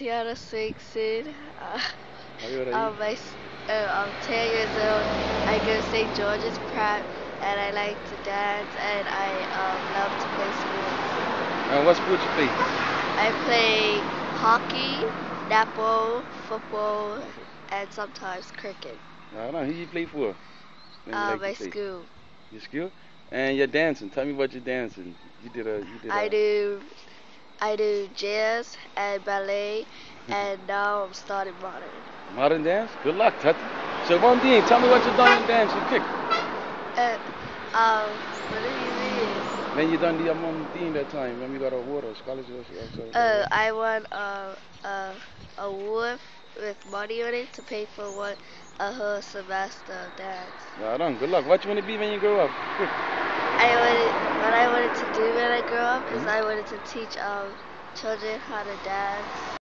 Tiana Singson. How old are you? I'm 10 years old. I go to St. George's Prep, and I like to dance, and I love to play sports. And what sport you play? I play hockey, netball, football, Okay. and sometimes cricket. I don't know. Who you play for? When you like to My play? school. Your skill? And your dancing. Tell me about your dancing. I do I do jazz and ballet, and now I'm starting modern. modern dance? Good luck, Tut. So one thing, tell me what you done in dance and kick. Uh, what do you mean? When you done the thing that time, when we got a award or scholarship or so. I won a award with money on it to pay for a whole semester of dance. I don't. Good luck. What you want to be when you grow up? Quick. What I wanted to do when I grow up is Hmm. I wanted to teach children how to dance